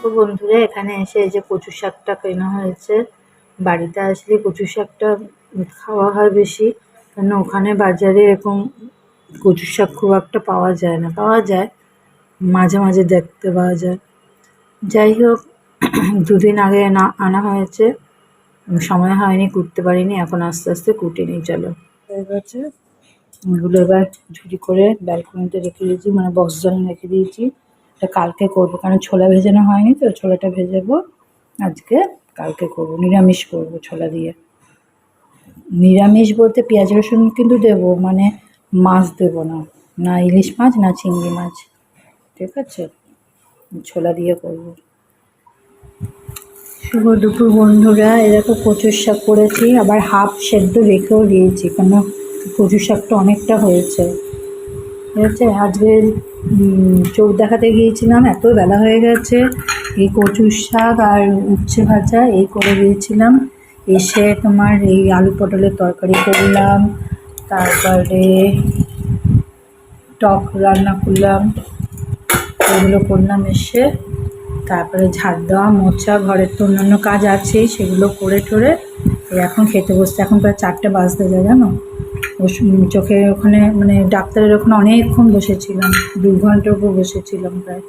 দেখো বন্ধুরা, এখানে এসে এই যে কচু শাকটা কেনা হয়েছে। বাড়িতে আসলে কচু শাকটা খাওয়া হয় বেশি, কেন ওখানে বাজারে এরকম কচু শাক খুব একটা পাওয়া যায় না। পাওয়া যায়, মাঝে মাঝে দেখতে পাওয়া যায়। যাই হোক, দুদিন আগে আনা হয়েছে, সময় হয়নি, কুটতে পারিনি। এখন আস্তে আস্তে কুটে নিই। চলো, হয়ে গেছে। এগুলো এবার ঝুড়ি করে ব্যালকনিতে রেখে দিয়েছি, মানে বক্স জলে রেখে দিয়েছি। এটা কালকে করবো, কারণ ছোলা ভেজানো হয়নি, তো ছোলাটা ভেজাবো আজকে। কালকে করবো, নিরামিষ করবো ছোলা দিয়ে। নিরামিষ বলতে পেঁয়াজ রসুন কিন্তু দেবো, মানে মাছ দেবো না, না ইলিশ মাছ না চিংড়ি মাছ, ঠিক আছে? ছোলা দিয়ে করবো। শুভ দুপুর বন্ধুরা, এরকম কচুর শাক করেছি, আবার হাফ সেদ্ধ রেখেও দিয়েছি, কেন কচুর শাকটা অনেকটা হয়েছে। ঠিক আছে, আজকে চোখ দেখাতে গিয়েছিলাম, এত বেলা হয়ে গেছে। এই কচুর শাক আর উচ্ছে ভাজা এই করে দিয়েছিলাম। এসে তোমার এই আলু পটলের তরকারি করলাম, তারপরে টক রান্না করলাম, এগুলো করলাম। এসে তারপরে ঝাড় দেওয়া, মোছা, ঘরের তো অন্যান্য কাজ আছেই, সেগুলো করে টোরে এখন খেতে বসতে। এখন প্রায় 4টে বাজতে যায়, জানো। চোখে ওখানে মানে ডাক্তারের ওখানে অনেকক্ষণ বসেছিলাম, 2 ঘন্টার উপর বসেছিলাম প্রায়।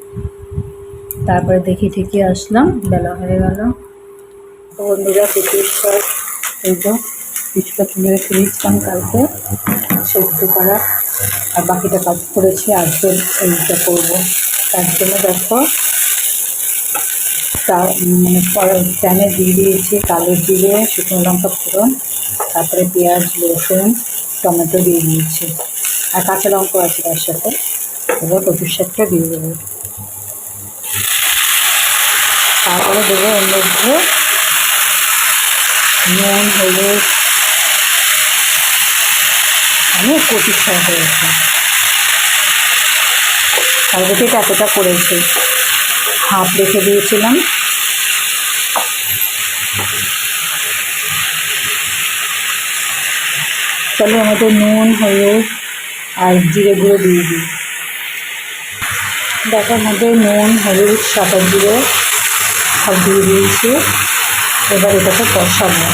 তারপরে দেখি ঠিকই আসলাম, বেলা হয়ে গেল। বন্ধুরা, কচুর শাক এই তো কিছুটা তুলে রেখে দিচ্ছিলাম কালকে সেদ্ধ করা, আর বাকিটা কাজ করেছি আজকে এইটা করবো। তার জন্য দেখো, মানে প্যানে দিয়ে দিয়েছি কালো জিরে, শুকনো লঙ্কা ফোড়ন, তারপরে পেঁয়াজ, রসুন, টমেটো দিয়ে দিয়েছি, আর কাঁচা লঙ্কা আছে তার সাথে। এবার কচুর শাকটা দিয়ে দেবো। তারপরে দেবো এর মধ্যে নুন, হলুদ। অনেক কচুর শাক হয়েছে, কালকে এতটা করেছি, হাফ রেখে দিয়েছিলাম। চলো, আমাদের নুন, হলুদ আর জিরে গুঁড়ো দিয়ে দিই। দেখার মধ্যে নুন, হলুদ, সাদা জিরে সব দিয়ে দিয়েছি। এবার এটাকে কষাবো,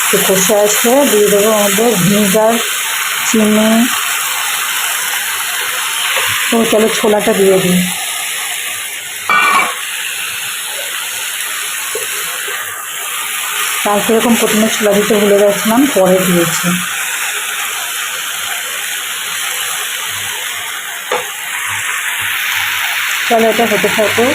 তো কষে আসলে দিয়ে দেবো আমাদের ভিনেগার, চিনি। তো চলো ছোলাটা দিয়ে দিই। কালকে এরকম প্রথমে ছোলা দিতে ভুলে গেছিলাম, পরে দিয়েছি। চলো, এটা হতে থাকো।